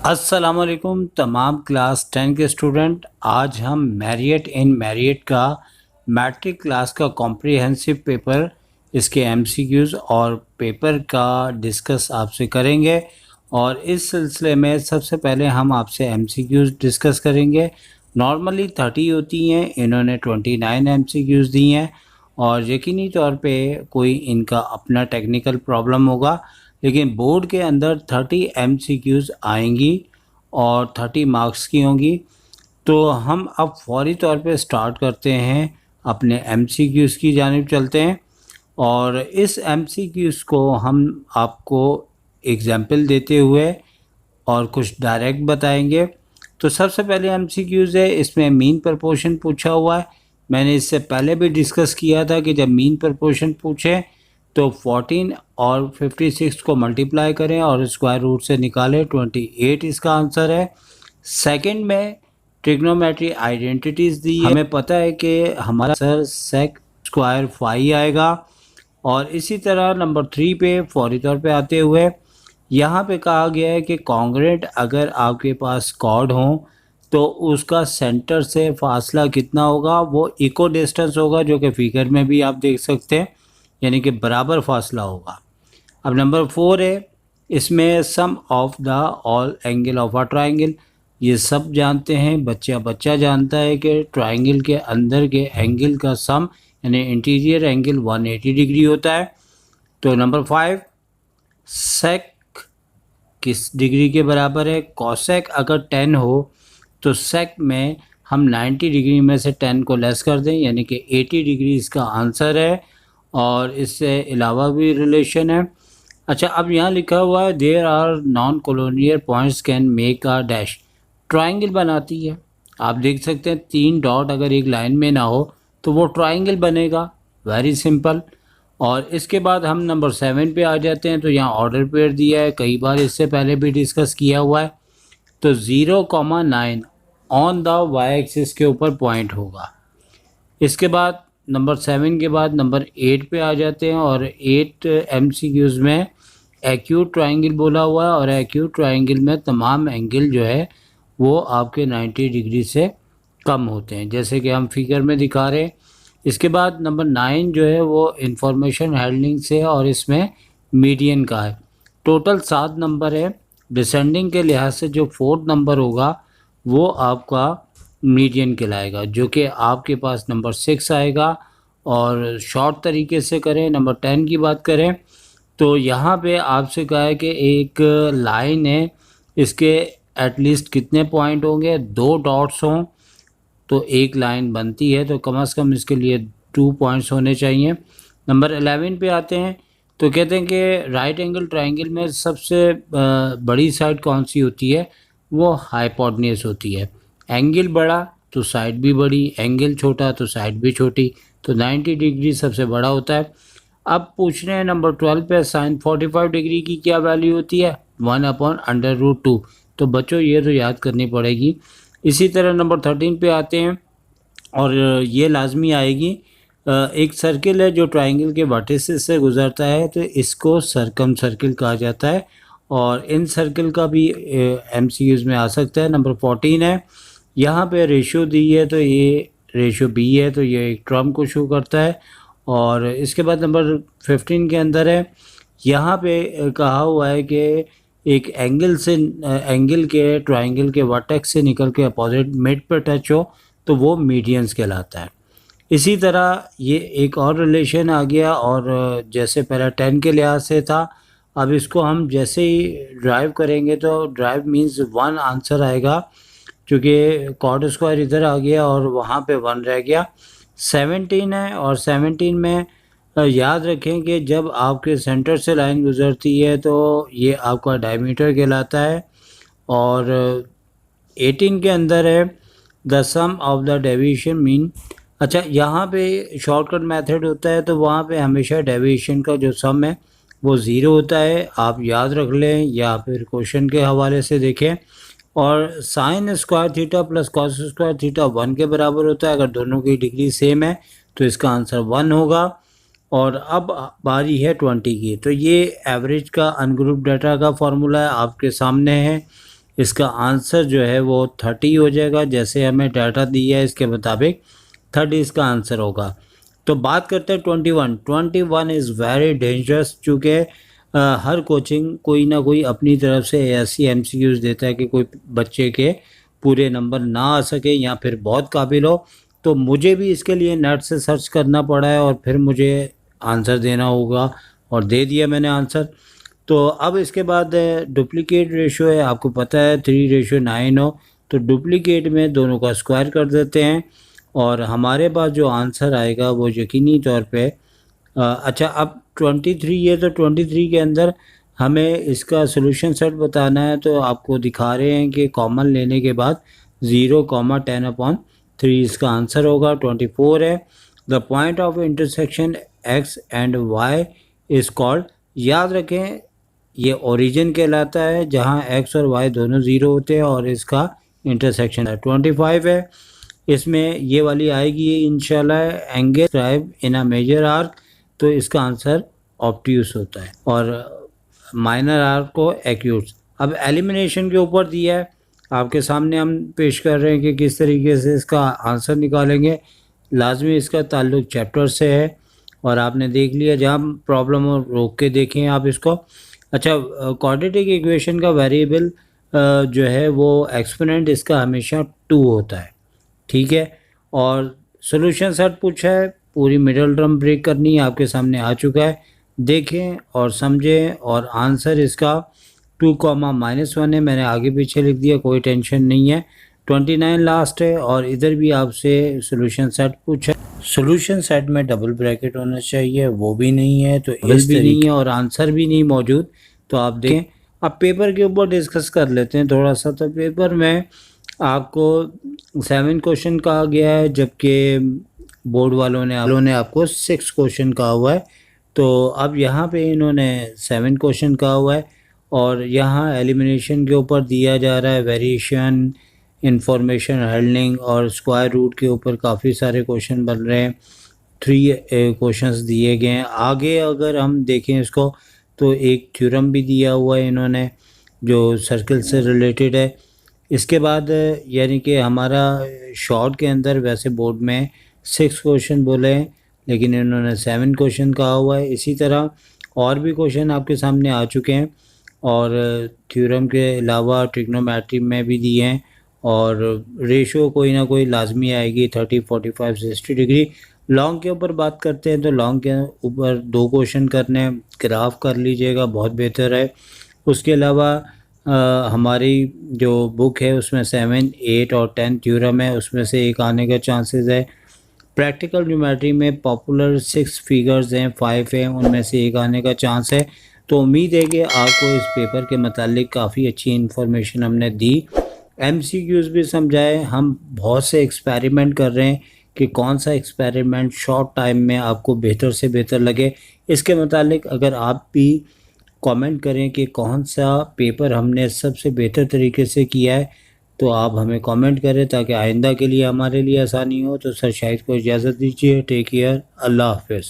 अस्सलामुअलैकुम तमाम क्लास 10 के स्टूडेंट। आज हम मैरियट का मैट्रिक क्लास का कॉम्प्रिहेंसिव पेपर, इसके एमसीक्यूज़ और पेपर का डिस्कस आपसे करेंगे। और इस सिलसिले में सबसे पहले हम आपसे एमसीक्यूज़ डिस्कस करेंगे। नॉर्मली 30 होती हैं, इन्होंने 29 एमसीक्यूज़ दी हैं और यकीनी तौर पे कोई इनका अपना टेक्निकल प्रॉब्लम होगा, लेकिन बोर्ड के अंदर 30 एमसीक्यूज़ आएंगी और 30 मार्क्स की होंगी। तो हम अब फौरी तौर पे स्टार्ट करते हैं, अपने एमसीक्यूज़ की जानिब चलते हैं और इस एमसीक्यूज़ को हम आपको एग्जाम्पल देते हुए और कुछ डायरेक्ट बताएंगे। तो सबसे पहले एमसीक्यूज़ है, इसमें मीन प्रपोर्शन पूछा हुआ है। मैंने इससे पहले भी डिस्कस किया था कि जब मीन प्रपोर्शन पूछे तो 14 और 56 को मल्टीप्लाई करें और स्क्वायर रूट से निकालें, 28 इसका आंसर है। सेकंड में ट्रिग्नोमेट्री आइडेंटिटीज़ दी है, हमें पता है कि हमारा आंसर सेक स्क्वायर 5 आएगा। और इसी तरह नंबर 3 पे फौरी तौर पे आते हुए यहाँ पे कहा गया है कि कॉन्ग्रेंट अगर आपके पास कॉर्ड हो तो उसका सेंटर से फासला कितना होगा, वो इको डिस्टेंस होगा, जो कि फिगर में भी आप देख सकते हैं, यानी कि बराबर फासला होगा। अब नंबर 4 है, इसमें sum of the all angle of a triangle. ये सब जानते हैं, बच्चा जानता है कि ट्राइंगल के अंदर के एंगल का सम यानी इंटीरियर एंगल 180 डिग्री होता है। तो नंबर 5, सेक किस डिग्री के बराबर है। कॉसेक अगर 10 हो तो सेक में हम 90 डिग्री में से 10 को लेस कर दें, यानी कि 80 डिग्री इसका आंसर है। और इससे अलावा भी रिलेशन है। अच्छा, अब यहाँ लिखा हुआ है there are non collinear points can make a dash. Triangle बनाती है, आप देख सकते हैं 3 डॉट अगर एक लाइन में ना हो तो वो ट्राइंगल बनेगा, वेरी सिंपल। और इसके बाद हम नंबर 7 पे आ जाते हैं। तो यहाँ ऑर्डर पेयर दिया है, कई बार इससे पहले भी डिस्कस किया हुआ है। तो 0,9 ऑन द वाई एक्सिस के ऊपर पॉइंट होगा। इसके बाद नंबर 7 के बाद नंबर 8 पे आ जाते हैं और 8 एमसीक्यूज़ में एक्यूट ट्राइंगल बोला हुआ है और एक्यूट ट्राइंगल में तमाम एंगल जो है वो आपके 90 डिग्री से कम होते हैं, जैसे कि हम फिगर में दिखा रहे हैं। इसके बाद नंबर 9 जो है वो इंफॉर्मेशन हैंडलिंग से है और इसमें मीडियन का है। टोटल 7 नंबर है। डिसेंडिंग के लिहाज से जो 4th नंबर होगा वो आपका मीडियन कहलाएगा, जो कि आपके पास नंबर 6 आएगा। और शॉर्ट तरीके से करें, नंबर 10 की बात करें तो यहाँ पे आपसे कहा है कि एक लाइन है, इसके एटलीस्ट कितने पॉइंट होंगे, 2 डॉट्स हों तो एक लाइन बनती है, तो कम से कम इसके लिए 2 पॉइंट्स होने चाहिए। नंबर 11 पे आते हैं तो कहते हैं कि राइट एंगल ट्राइंगल में सबसे बड़ी साइड कौन सी होती है, वो हाइपोटेन्यूस होती है। एंगल बड़ा तो साइड भी बड़ी, एंगल छोटा तो साइड भी छोटी, तो 90 डिग्री सबसे बड़ा होता है। अब पूछ रहे हैं नंबर 12 पे साइन 45 डिग्री की क्या वैल्यू होती है, 1/√2। तो बच्चों ये तो याद करनी पड़ेगी। इसी तरह नंबर 13 पे आते हैं और ये लाजमी आएगी। एक सर्किल है जो ट्राइंगल के वर्टिसेस से गुजरता है, तो इसको सरकम सर्किल कहा जाता है और इन सर्किल का भी एमसीक्यूज़ में आ सकता है। नंबर 14 है, यहाँ पे रेशियो दी है तो ये रेशियो बी है, तो ये एक टर्म को शो करता है। और इसके बाद नंबर 15 के अंदर है, यहाँ पे कहा हुआ है कि एक एंगल से एंगल के ट्राइंगल के वर्टेक्स से निकल के अपोजिट मिड पर टच हो तो वो मीडियंस कहलाता है। इसी तरह ये एक और रिलेशन आ गया और जैसे पहला 10 के लिहाज से था, अब इसको हम जैसे ही ड्राइव करेंगे तो ड्राइव मीन्स 1 आंसर आएगा, क्योंकि कॉर्ड स्क्वायर इधर आ गया और वहाँ पे 1 रह गया। 17 है और 17 में याद रखें कि जब आपके सेंटर से लाइन गुजरती है तो ये आपका डायमीटर कहलाता है। और 18 के अंदर है the sum of the deviation mean. अच्छा, यहाँ पे शॉर्टकट मेथड होता है तो वहाँ पे हमेशा डेविएशन का जो सम है वो 0 होता है, आप याद रख लें या फिर क्वेश्चन के हवाले से देखें। और sine square theta plus cos square theta 1 के बराबर होता है, अगर दोनों की डिग्री सेम है तो इसका आंसर 1 होगा। और अब बारी है 20 की, तो ये एवरेज का अनग्रुप डाटा का फॉर्मूला है, आपके सामने है। इसका आंसर जो है वो 30 हो जाएगा। जैसे हमें डाटा दिया है इसके मुताबिक 30 इसका आंसर होगा। तो बात करते हैं 21 इज़ वेरी डेंजरस, चूँकि हर कोचिंग कोई ना कोई अपनी तरफ से ऐसी MCQs देता है कि कोई बच्चे के पूरे नंबर ना आ सके या फिर बहुत काबिल हो। तो मुझे भी इसके लिए नेट से सर्च करना पड़ा है और फिर मुझे आंसर देना होगा, और दे दिया मैंने आंसर। तो अब इसके बाद डुप्लीकेट रेशो है, आपको पता है 3:9 हो, तो डुप्लीकेट में दोनों का स्क्वायर कर देते हैं और हमारे पास जो आंसर आएगा वो यकीनी तौर पे अच्छा, अब 23 है, तो 23 के अंदर हमें इसका सोल्यूशन सेट बताना है। तो आपको दिखा रहे हैं कि कॉमन लेने के बाद 0,10/3 इसका आंसर होगा। 24 है, the point of intersection x and y is called. याद रखें ये ओरिजिन कहलाता है जहां x और y दोनों ज़ीरो होते हैं और इसका इंटरसेक्शन है। 25 है, इसमें ये वाली आएगी इंशाल्लाह, angle scribe in a major arc, तो इसका आंसर ऑब्ट्यूस होता है और माइनर आर्क को एक्यूट्स। अब एलिमिनेशन के ऊपर दिया है, आपके सामने हम पेश कर रहे हैं कि किस तरीके से इसका आंसर निकालेंगे। लाजमी इसका ताल्लुक चैप्टर से है और आपने देख लिया, जहाँ प्रॉब्लम हो रोक के देखें आप इसको। अच्छा, क्वाड्रेटिक इक्वेशन का वेरिएबल जो है वो एक्सपोनेंट इसका हमेशा 2 होता है, ठीक है। और सॉल्यूशन सेट पूछा है, पूरी मिडल टर्म ब्रेक करनी है, आपके सामने आ चुका है, देखें और समझें। और आंसर इसका 2, -1 है, मैंने आगे पीछे लिख दिया, कोई टेंशन नहीं है। 29 लास्ट है और इधर भी आपसे सॉल्यूशन सेट पूछा है। सॉल्यूशन सेट में डबल ब्रैकेट होना चाहिए, वो भी नहीं है, तो इस भी नहीं है और आंसर भी नहीं मौजूद। तो आप देखें, अब पेपर के ऊपर डिस्कस कर लेते हैं थोड़ा सा। तो पेपर में आपको 7 क्वेश्चन कहा गया है, जबकि बोर्ड वालों ने आपको 6 क्वेश्चन कहा हुआ है। तो अब यहाँ पे इन्होंने 7 क्वेश्चन कहा हुआ है और यहाँ एलिमिनेशन के ऊपर दिया जा रहा है वेरिएशन, इंफॉर्मेशन हैंडलिंग और स्क्वायर रूट के ऊपर काफ़ी सारे क्वेश्चन बन रहे हैं। 3 क्वेश्चंस दिए गए हैं। आगे अगर हम देखें इसको तो एक थ्योरम भी दिया हुआ है इन्होंने जो सर्कल से रिलेटेड है। इसके बाद यानी कि हमारा शॉर्ट के अंदर वैसे बोर्ड में 6 क्वेश्चन बोले हैं, लेकिन इन्होंने 7 क्वेश्चन कहा हुआ है। इसी तरह और भी क्वेश्चन आपके सामने आ चुके हैं और थ्योरम के अलावा ट्रिग्नोमेट्री में भी दिए हैं और रेशो कोई ना कोई लाजमी आएगी 30, 45, 60 डिग्री। लॉन्ग के ऊपर बात करते हैं तो लॉन्ग के ऊपर 2 क्वेश्चन करने, ग्राफ कर लीजिएगा, बहुत बेहतर है। उसके अलावा हमारी जो बुक है उसमें 7, 8 और 10 थ्योरम है, उसमें से एक आने का चांसेस है। प्रैक्टिकल ज्योमेट्री में पॉपुलर 6 फिगर्स हैं, 5 हैं, उनमें से एक आने का चांस है। तो उम्मीद है कि आपको इस पेपर के मतलब काफ़ी अच्छी इन्फॉर्मेशन हमने दी, MCQs भी समझाए। हम बहुत से एक्सपेरिमेंट कर रहे हैं कि कौन सा एक्सपेरिमेंट शॉर्ट टाइम में आपको बेहतर से बेहतर लगे। इसके मतलब अगर आप भी कमेंट करें कि कौन सा पेपर हमने सबसे बेहतर तरीके से किया है, तो आप हमें कमेंट करें ताकि आइंदा के लिए हमारे लिए आसानी हो। तो सर शाहिद को इजाज़त दीजिए। टेक केयर, अल्लाह हाफ़िज़।